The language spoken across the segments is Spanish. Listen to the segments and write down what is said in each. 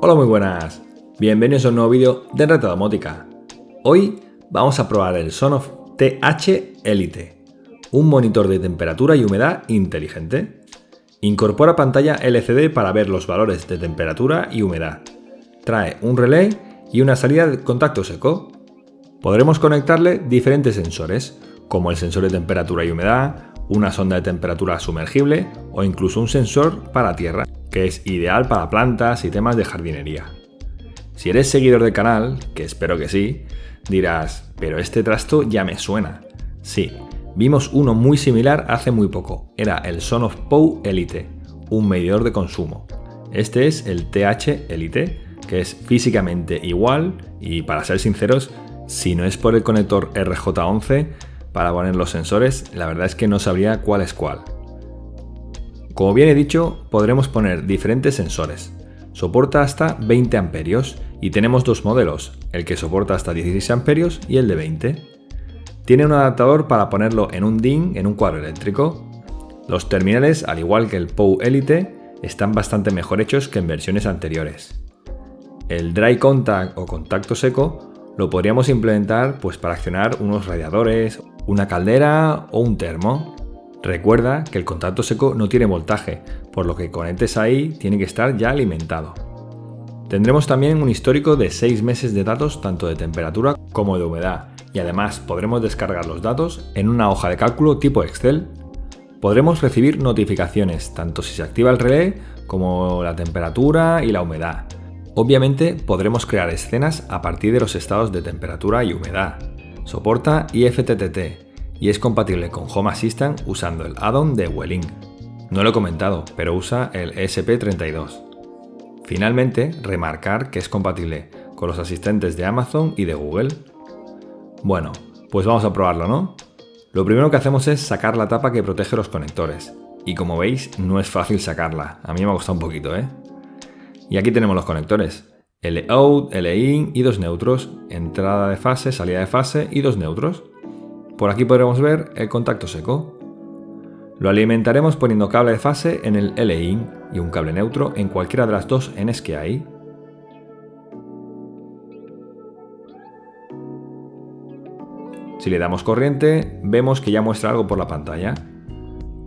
Hola, muy buenas. Bienvenidos a un nuevo vídeo de Reto Domótica. Hoy vamos a probar el Sonoff TH Elite, un monitor de temperatura y humedad inteligente. Incorpora pantalla LCD para ver los valores de temperatura y humedad. Trae un relé y una salida de contacto seco. Podremos conectarle diferentes sensores, como el sensor de temperatura y humedad, una sonda de temperatura sumergible o incluso un sensor para tierra, que es ideal para plantas y temas de jardinería. Si eres seguidor del canal, que espero que sí, dirás, pero este trasto ya me suena. Sí, vimos uno muy similar hace muy poco, era el Sonoff POW Elite, un medidor de consumo. Este es el TH Elite, que es físicamente igual y, para ser sinceros, si no es por el conector RJ11 para poner los sensores, la verdad es que no sabría cuál es cuál. Como bien he dicho, podremos poner diferentes sensores. Soporta hasta 20 amperios y tenemos dos modelos, el que soporta hasta 16 amperios y el de 20. Tiene un adaptador para ponerlo en un DIN, en un cuadro eléctrico. Los terminales, al igual que el POW Elite, están bastante mejor hechos que en versiones anteriores. El Dry Contact o contacto seco lo podríamos implementar para accionar unos radiadores, una caldera o un termo. Recuerda que el contacto seco no tiene voltaje, por lo que conectes ahí tiene que estar ya alimentado. Tendremos también un histórico de 6 meses de datos tanto de temperatura como de humedad, y además podremos descargar los datos en una hoja de cálculo tipo Excel. Podremos recibir notificaciones tanto si se activa el relé como la temperatura y la humedad. Obviamente podremos crear escenas a partir de los estados de temperatura y humedad. Soporta IFTTT y es compatible con Home Assistant usando el add-on de Welling. No lo he comentado, pero usa el ESP32. Finalmente, remarcar que es compatible con los asistentes de Amazon y de Google. Bueno, pues vamos a probarlo, ¿no? Lo primero que hacemos es sacar la tapa que protege los conectores. Y como veis, no es fácil sacarla. A mí me ha costado un poquito, ¿eh? Y aquí tenemos los conectores. L-out, L-in y dos neutros. Entrada de fase, salida de fase y dos neutros. Por aquí podremos ver el contacto seco. Lo alimentaremos poniendo cable de fase en el L-in y un cable neutro en cualquiera de las dos Ns que hay. Si le damos corriente, vemos que ya muestra algo por la pantalla.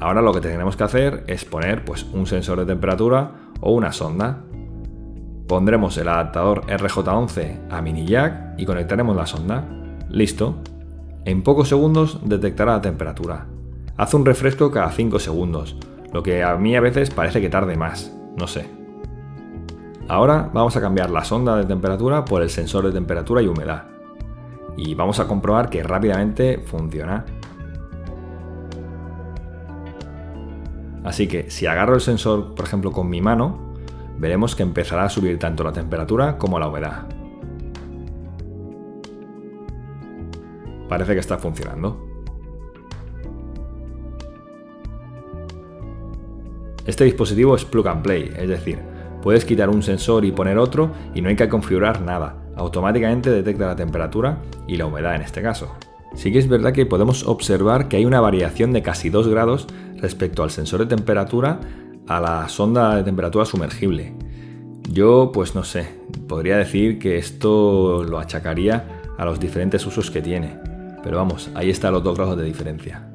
Ahora lo que tenemos que hacer es poner un sensor de temperatura o una sonda. Pondremos el adaptador RJ11 a mini jack y conectaremos la sonda. Listo. En pocos segundos detectará la temperatura. Hace un refresco cada 5 segundos, lo que a mí a veces parece que tarde más, no sé. Ahora vamos a cambiar la sonda de temperatura por el sensor de temperatura y humedad. Y vamos a comprobar que rápidamente funciona. Así que si agarro el sensor, por ejemplo, con mi mano, veremos que empezará a subir tanto la temperatura como la humedad. Parece que está funcionando. Este dispositivo es plug and play, es decir, puedes quitar un sensor y poner otro y no hay que configurar nada. Automáticamente detecta la temperatura y la humedad en este caso. Sí que es verdad que podemos observar que hay una variación de casi 2 grados respecto al sensor de temperatura a la sonda de temperatura sumergible. Yo, no sé, podría decir que esto lo achacaría a los diferentes usos que tiene. Pero vamos, ahí están los 2 grados de diferencia.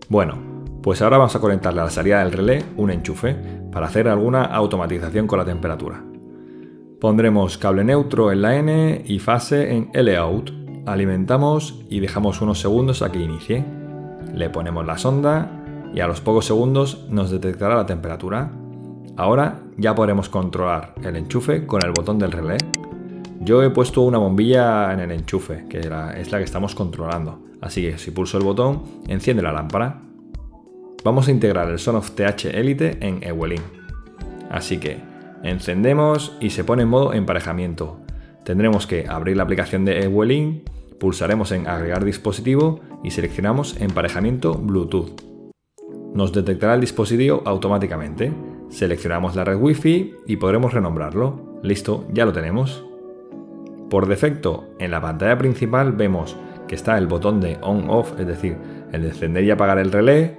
Bueno, pues ahora vamos a conectarle a la salida del relé un enchufe para hacer alguna automatización con la temperatura. Pondremos cable neutro en la N y fase en L-out. Alimentamos y dejamos unos segundos a que inicie. Le ponemos la sonda y a los pocos segundos nos detectará la temperatura. Ahora ya podremos controlar el enchufe con el botón del relé. Yo he puesto una bombilla en el enchufe, que es la que estamos controlando. Así que si pulso el botón, enciende la lámpara. Vamos a integrar el Sonoff TH Elite en Ewelling. Así que encendemos y se pone en modo emparejamiento. Tendremos que abrir la aplicación de Ewelling, pulsaremos en agregar dispositivo y seleccionamos emparejamiento Bluetooth. Nos detectará el dispositivo automáticamente. Seleccionamos la red Wi-Fi y podremos renombrarlo. Listo, ya lo tenemos. Por defecto, en la pantalla principal vemos que está el botón de On-Off, es decir, el de encender y apagar el relé,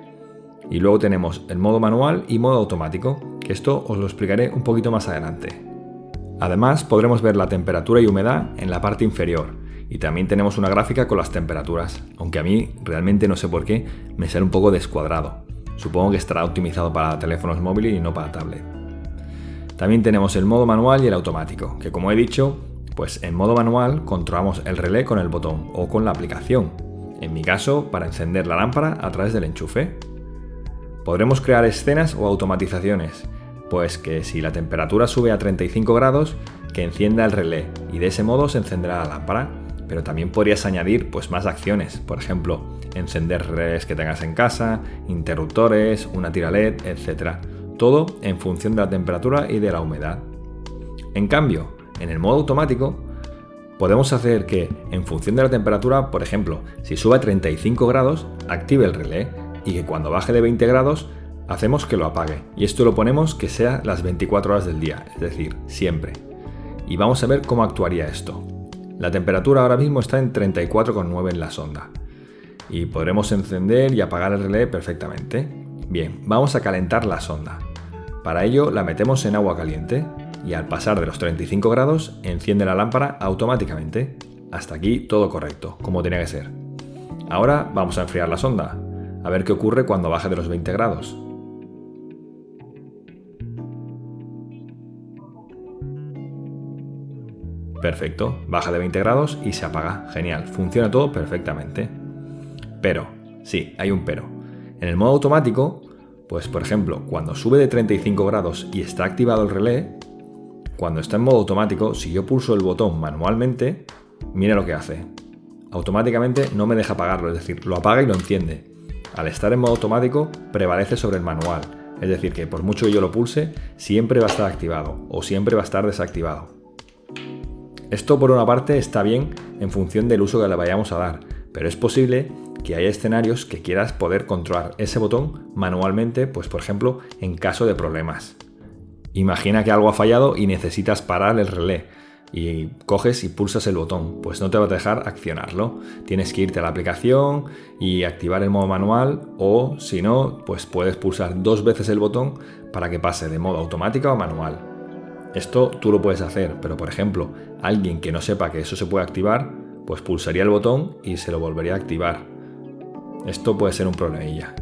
Y luego tenemos el modo manual y modo automático, que esto os lo explicaré un poquito más adelante. Además, podremos ver la temperatura y humedad en la parte inferior, y también tenemos una gráfica con las temperaturas, aunque a mí realmente no sé por qué me sale un poco descuadrado. Supongo que estará optimizado para teléfonos móviles y no para tablet. También tenemos el modo manual y el automático, que como he dicho, pues en modo manual controlamos el relé con el botón o con la aplicación, en mi caso para encender la lámpara a través del enchufe. Podremos crear escenas o automatizaciones, pues que si la temperatura sube a 35 grados, que encienda el relé y de ese modo se encenderá la lámpara. Pero también podrías añadir pues más acciones, por ejemplo, encender relés que tengas en casa, interruptores, una tira LED, etc. Todo en función de la temperatura y de la humedad. En cambio, en el modo automático, podemos hacer que, en función de la temperatura, por ejemplo, si sube a 35 grados, active el relé y que cuando baje de 20 grados, hacemos que lo apague. Y esto lo ponemos que sea las 24 horas del día, es decir, siempre. Y vamos a ver cómo actuaría esto. La temperatura ahora mismo está en 34,9 en la sonda y podremos encender y apagar el relé perfectamente. Bien, vamos a calentar la sonda. Para ello la metemos en agua caliente y al pasar de los 35 grados enciende la lámpara automáticamente. Hasta aquí todo correcto, como tenía que ser. Ahora vamos a enfriar la sonda, a ver qué ocurre cuando baje de los 20 grados. Perfecto, baja de 20 grados y se apaga. Genial, funciona todo perfectamente. Pero, sí, hay un pero. En el modo automático, pues por ejemplo, cuando sube de 35 grados y está activado el relé, cuando está en modo automático, si yo pulso el botón manualmente, mira lo que hace. Automáticamente no me deja apagarlo, es decir, lo apaga y lo enciende. Al estar en modo automático, prevalece sobre el manual. Es decir, que por mucho que yo lo pulse, siempre va a estar activado o siempre va a estar desactivado. Esto por una parte está bien en función del uso que le vayamos a dar, pero es posible que haya escenarios que quieras poder controlar ese botón manualmente, pues por ejemplo en caso de problemas. Imagina que algo ha fallado y necesitas parar el relé y coges y pulsas el botón, pues no te va a dejar accionarlo. Tienes que irte a la aplicación y activar el modo manual o si no, pues puedes pulsar 2 veces el botón para que pase de modo automático a manual. Esto tú lo puedes hacer, pero por ejemplo, alguien que no sepa que eso se puede activar, pues pulsaría el botón y se lo volvería a activar. Esto puede ser un problemilla.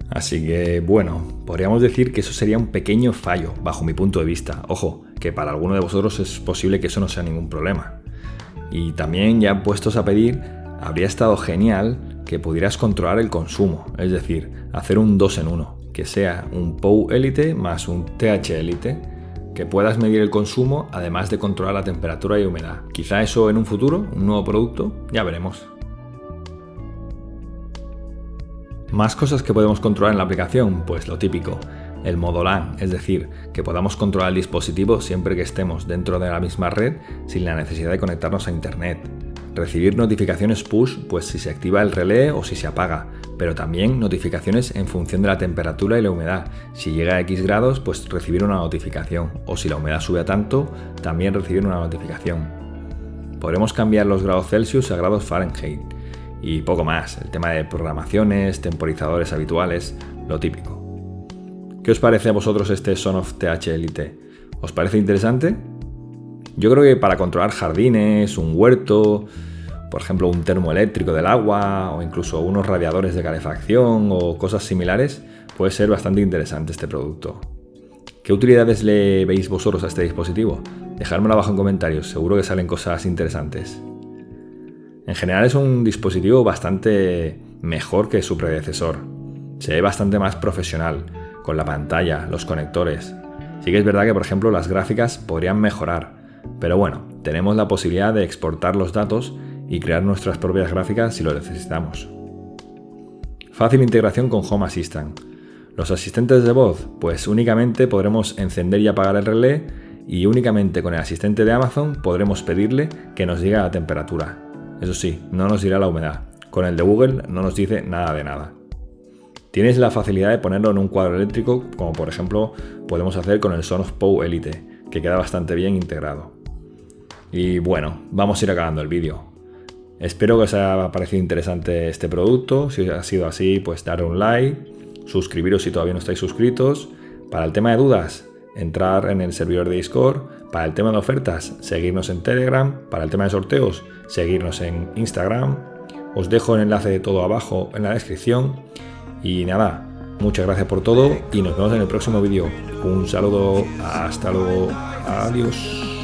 Así que, bueno, podríamos decir que eso sería un pequeño fallo, bajo mi punto de vista. Ojo, que para alguno de vosotros es posible que eso no sea ningún problema. Y también, ya puestos a pedir, habría estado genial que pudieras controlar el consumo, es decir, hacer un 2 en 1, que sea un POU Elite más un TH Elite, que puedas medir el consumo además de controlar la temperatura y humedad. Quizá eso en un futuro, un nuevo producto, ya veremos. Más cosas que podemos controlar en la aplicación, pues lo típico, el modo LAN, es decir, que podamos controlar el dispositivo siempre que estemos dentro de la misma red sin la necesidad de conectarnos a internet. Recibir notificaciones push, pues si se activa el relé o si se apaga, pero también notificaciones en función de la temperatura y la humedad. Si llega a X grados, pues recibir una notificación, o si la humedad sube a tanto, también recibir una notificación. Podremos cambiar los grados Celsius a grados Fahrenheit, y poco más, el tema de programaciones, temporizadores habituales, lo típico. ¿Qué os parece a vosotros este Sonoff TH Elite? ¿Os parece interesante? Yo creo que para controlar jardines, un huerto, por ejemplo un termoeléctrico del agua o incluso unos radiadores de calefacción o cosas similares, puede ser bastante interesante este producto. ¿Qué utilidades le veis vosotros a este dispositivo? Dejádmelo abajo en comentarios, seguro que salen cosas interesantes. En general es un dispositivo bastante mejor que su predecesor. Se ve bastante más profesional, con la pantalla, los conectores. Sí que es verdad que, por ejemplo, las gráficas podrían mejorar, pero bueno, tenemos la posibilidad de exportar los datos y crear nuestras propias gráficas si lo necesitamos. Fácil integración con Home Assistant. Los asistentes de voz, pues únicamente podremos encender y apagar el relé y únicamente con el asistente de Amazon podremos pedirle que nos diga la temperatura. Eso sí, no nos dirá la humedad. Con el de Google no nos dice nada de nada. Tienes la facilidad de ponerlo en un cuadro eléctrico, como por ejemplo podemos hacer con el Sonoff POU Elite, que queda bastante bien integrado. Y bueno, vamos a ir acabando el vídeo. Espero que os haya parecido interesante este producto. Si ha sido así, pues darle un like. suscribiros si todavía no estáis suscritos. Para el tema de dudas, entrar en el servidor de Discord. Para el tema de ofertas, seguirnos en Telegram. Para el tema de sorteos, seguirnos en Instagram. Os dejo el enlace de todo abajo en la descripción. Y nada, muchas gracias por todo y nos vemos en el próximo vídeo. Un saludo, hasta luego, adiós.